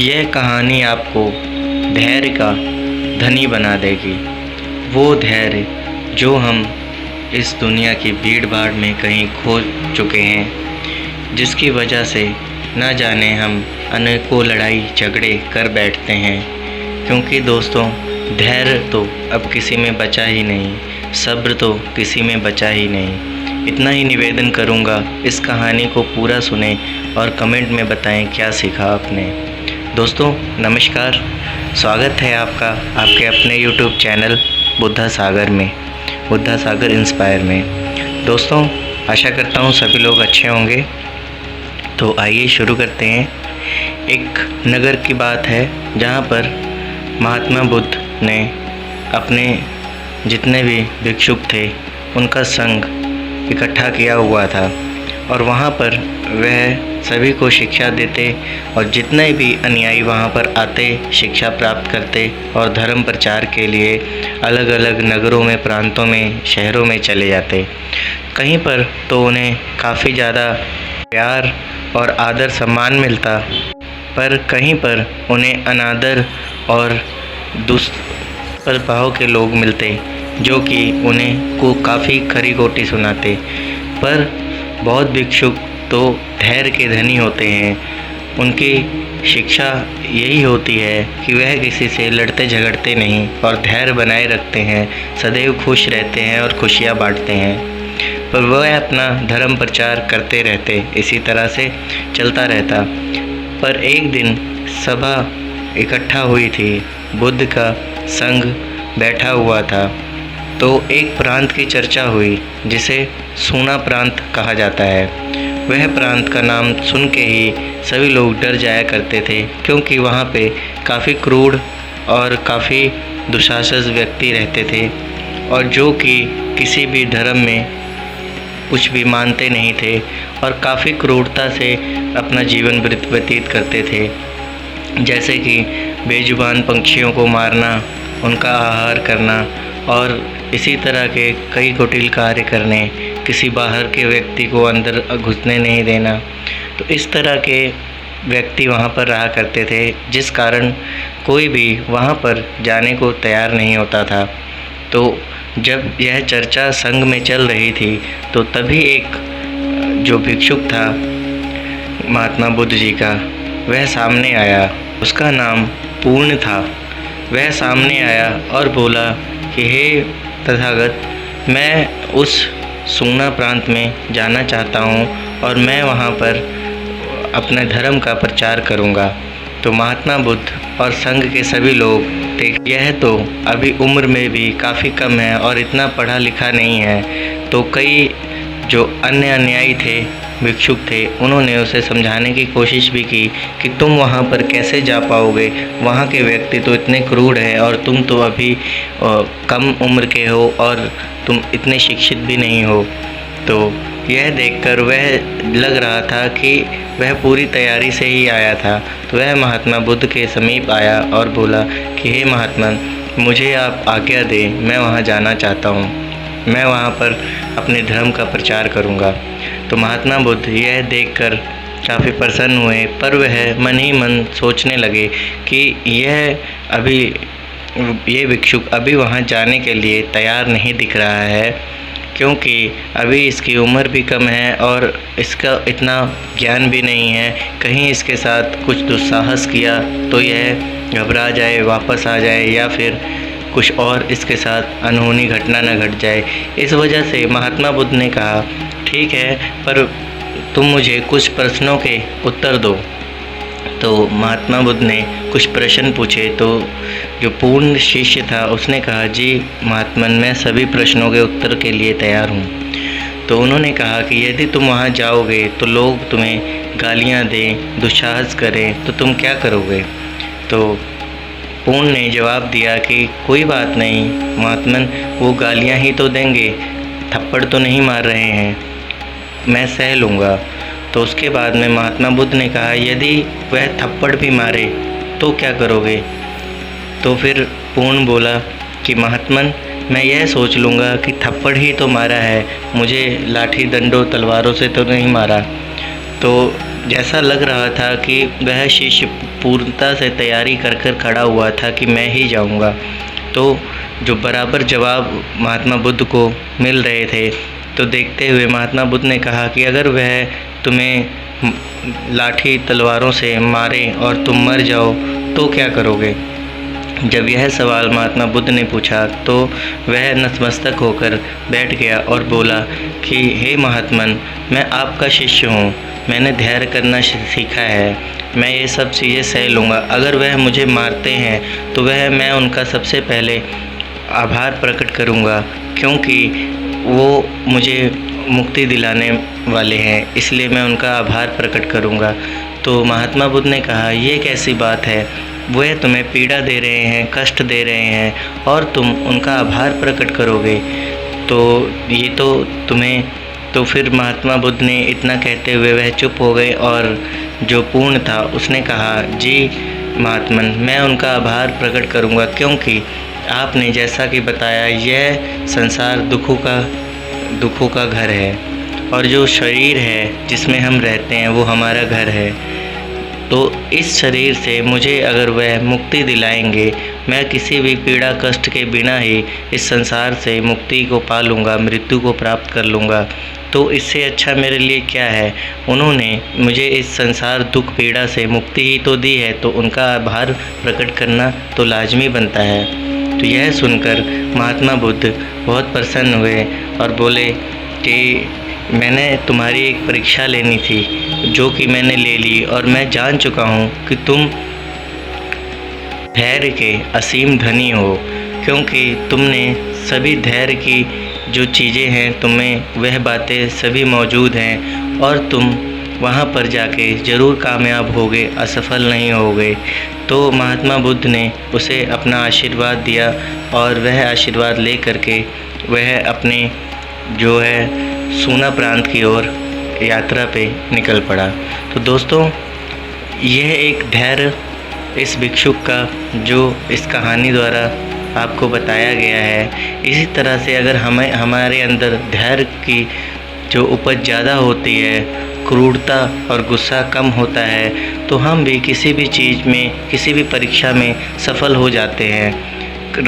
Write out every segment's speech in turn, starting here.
यह कहानी आपको धैर्य का धनी बना देगी। वो धैर्य जो हम इस दुनिया की भीड़ भाड़ में कहीं खो चुके हैं, जिसकी वजह से न जाने हम अनेकों लड़ाई झगड़े कर बैठते हैं। क्योंकि दोस्तों, धैर्य तो अब किसी में बचा ही नहीं, सब्र तो किसी में बचा ही नहीं। इतना ही निवेदन करूँगा, इस कहानी को पूरा सुने और कमेंट में बताएं क्या सीखा आपने। दोस्तों नमस्कार, स्वागत है आपका आपके अपने YouTube चैनल बुद्धा सागर में, बुद्धा सागर इंस्पायर में। दोस्तों आशा करता हूँ सभी लोग अच्छे होंगे। तो आइए शुरू करते हैं। एक नगर की बात है जहाँ पर महात्मा बुद्ध ने अपने जितने भी भिक्षुक थे उनका संघ इकट्ठा किया हुआ था और वहाँ पर वह सभी को शिक्षा देते और जितने भी अनुयायी वहाँ पर आते शिक्षा प्राप्त करते और धर्म प्रचार के लिए अलग अलग नगरों में, प्रांतों में, शहरों में चले जाते। कहीं पर तो उन्हें काफ़ी ज़्यादा प्यार और आदर सम्मान मिलता, पर कहीं पर उन्हें अनादर और दुष्प्रभाव के लोग मिलते जो कि उन्हें को काफ़ी खरी खोटी सुनाते। पर बहुत भिक्षुक तो धैर्य के धनी होते हैं। उनकी शिक्षा यही होती है कि वह किसी से लड़ते झगड़ते नहीं और धैर्य बनाए रखते हैं, सदैव खुश रहते हैं और खुशियाँ बांटते हैं। पर वह अपना धर्म प्रचार करते रहते, इसी तरह से चलता रहता। पर एक दिन सभा इकट्ठा हुई थी, बुद्ध का संघ बैठा हुआ था। तो एक प्रांत की चर्चा हुई जिसे सूना प्रांत कहा जाता है। वह प्रांत का नाम सुन के ही सभी लोग डर जाया करते थे, क्योंकि वहाँ पे काफ़ी क्रूर और काफ़ी दुशासन व्यक्ति रहते थे और जो कि किसी भी धर्म में कुछ भी मानते नहीं थे और काफ़ी क्रूरता से अपना जीवन व्यतीत करते थे। जैसे कि बेजुबान पक्षियों को मारना, उनका आहार करना और इसी तरह के कई कुटिल कार्य करने, किसी बाहर के व्यक्ति को अंदर घुसने नहीं देना। तो इस तरह के व्यक्ति वहाँ पर रहा करते थे, जिस कारण कोई भी वहाँ पर जाने को तैयार नहीं होता था। तो जब यह चर्चा संघ में चल रही थी तो तभी एक जो भिक्षुक था महात्मा बुद्ध जी का, वह सामने आया। उसका नाम पूर्ण था। वह सामने आया और बोला कि हे तथागत, मैं उस सूना प्रांत में जाना चाहता हूँ और मैं वहाँ पर अपने धर्म का प्रचार करूँगा। तो महात्मा बुद्ध और संघ के सभी लोग थे, यह तो अभी उम्र में भी काफ़ी कम है और इतना पढ़ा लिखा नहीं है। तो कई जो अन्य अनुयायी थे, भिक्षुक थे, उन्होंने उसे समझाने की कोशिश भी की कि तुम वहाँ पर कैसे जा पाओगे, वहाँ के व्यक्ति तो इतने क्रूर हैं और तुम तो अभी कम उम्र के हो और तुम इतने शिक्षित भी नहीं हो। तो यह देखकर वह लग रहा था कि वह पूरी तैयारी से ही आया था। तो वह महात्मा बुद्ध के समीप आया और बोला कि हे महात्मा, मुझे आप आज्ञा दें, मैं वहाँ जाना चाहता हूँ, मैं वहाँ पर अपने धर्म का प्रचार करूँगा। तो महात्मा बुद्ध यह देखकर काफ़ी प्रसन्न हुए, पर वह मन ही मन सोचने लगे कि ये भिक्षुक अभी वहाँ जाने के लिए तैयार नहीं दिख रहा है, क्योंकि अभी इसकी उम्र भी कम है और इसका इतना ज्ञान भी नहीं है। कहीं इसके साथ कुछ दुस्साहस किया तो यह घबरा जाए, वापस आ जाए, या फिर कुछ और इसके साथ अनहोनी घटना न घट जाए। इस वजह से महात्मा बुद्ध ने कहा, ठीक है, पर तुम मुझे कुछ प्रश्नों के उत्तर दो। तो महात्मा बुद्ध ने कुछ प्रश्न पूछे। तो जो पूर्ण शिष्य था उसने कहा, जी महात्मन, मैं सभी प्रश्नों के उत्तर के लिए तैयार हूँ। तो उन्होंने कहा कि यदि तुम वहाँ जाओगे तो लोग तुम्हें गालियाँ दें, दुस्साहस करें, तो तुम क्या करोगे? तो पूर्ण ने जवाब दिया कि कोई बात नहीं महात्मन, वो गालियाँ ही तो देंगे, थप्पड़ तो नहीं मार रहे हैं, मैं सह लूँगा। तो उसके बाद में महात्मा बुद्ध ने कहा, यदि वह थप्पड़ भी मारे तो क्या करोगे? तो फिर पूर्ण बोला कि महात्मन, मैं यह सोच लूँगा कि थप्पड़ ही तो मारा है, मुझे लाठी डंडों तलवारों से तो नहीं मारा। तो जैसा लग रहा था कि वह शिष्य पूर्णता से तैयारी कर कर खड़ा हुआ था कि मैं ही जाऊंगा। तो जो बराबर जवाब महात्मा बुद्ध को मिल रहे थे, तो देखते हुए महात्मा बुद्ध ने कहा कि अगर वह तुम्हें लाठी तलवारों से मारे और तुम मर जाओ तो क्या करोगे। जब यह सवाल महात्मा बुद्ध ने पूछा तो वह नतमस्तक होकर बैठ गया और बोला कि हे महात्मन, मैं आपका शिष्य हूँ, मैंने धैर्य करना सीखा है, मैं ये सब चीज़ें सह लूँगा। अगर वह मुझे मारते हैं तो मैं उनका सबसे पहले आभार प्रकट करूँगा, क्योंकि वो मुझे मुक्ति दिलाने वाले हैं, इसलिए मैं उनका आभार प्रकट करूँगा। तो महात्मा बुद्ध ने कहा, ये कैसी बात है, वह तुम्हें पीड़ा दे रहे हैं, कष्ट दे रहे हैं और तुम उनका आभार प्रकट करोगे, तो ये तो तुम्हें। तो फिर महात्मा बुद्ध ने इतना कहते हुए वह चुप हो गए और जो पूर्ण था उसने कहा, जी महात्मन, मैं उनका आभार प्रकट करूँगा, क्योंकि आपने जैसा कि बताया यह संसार दुखों का घर है और जो शरीर है जिसमें हम रहते हैं वो हमारा घर है। तो इस शरीर से मुझे अगर वह मुक्ति दिलाएंगे, मैं किसी भी पीड़ा कष्ट के बिना ही इस संसार से मुक्ति को पा लूँगा, मृत्यु को प्राप्त कर लूँगा। तो इससे अच्छा मेरे लिए क्या है। उन्होंने मुझे इस संसार दुख पीड़ा से मुक्ति ही तो दी है, तो उनका आभार प्रकट करना तो लाजमी बनता है। तो यह सुनकर महात्मा बुद्ध बहुत प्रसन्न हुए और बोले कि मैंने तुम्हारी एक परीक्षा लेनी थी, जो कि मैंने ले ली, और मैं जान चुका हूँ कि तुम धैर्य के असीम धनी हो, क्योंकि तुमने सभी धैर्य की जो चीज़ें हैं तुम्हें वह बातें सभी मौजूद हैं और तुम वहाँ पर जाके ज़रूर कामयाब होगे, असफल नहीं होगे। तो महात्मा बुद्ध ने उसे अपना आशीर्वाद दिया और वह आशीर्वाद ले करके वह अपने जो है सूना प्रांत की ओर यात्रा पे निकल पड़ा। तो दोस्तों, यह एक धैर्य इस भिक्षुक का जो इस कहानी द्वारा आपको बताया गया है। इसी तरह से अगर हमारे अंदर धैर्य की जो उपज ज़्यादा होती है, क्रूरता और गुस्सा कम होता है, तो हम भी किसी भी चीज़ में, किसी भी परीक्षा में सफल हो जाते हैं।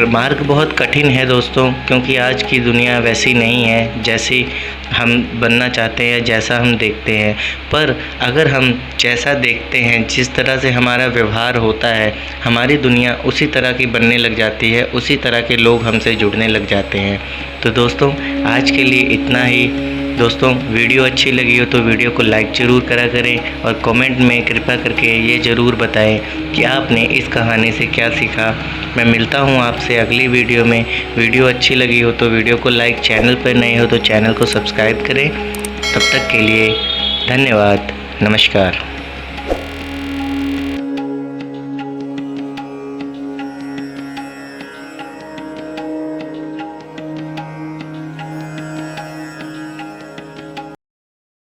मार्ग बहुत कठिन है दोस्तों, क्योंकि आज की दुनिया वैसी नहीं है जैसी हम बनना चाहते हैं या जैसा हम देखते हैं। पर अगर हम जैसा देखते हैं, जिस तरह से हमारा व्यवहार होता है, हमारी दुनिया उसी तरह की बनने लग जाती है, उसी तरह के लोग हमसे जुड़ने लग जाते हैं। तो दोस्तों, आज के लिए इतना ही। दोस्तों, वीडियो अच्छी लगी हो तो वीडियो को लाइक ज़रूर करा करें और कमेंट में कृपया करके ये ज़रूर बताएं कि आपने इस कहानी से क्या सीखा। मैं मिलता हूँ आपसे अगली वीडियो में। वीडियो अच्छी लगी हो तो वीडियो को लाइक, चैनल पर नए हो तो चैनल को सब्सक्राइब करें। तब तक के लिए धन्यवाद, नमस्कार।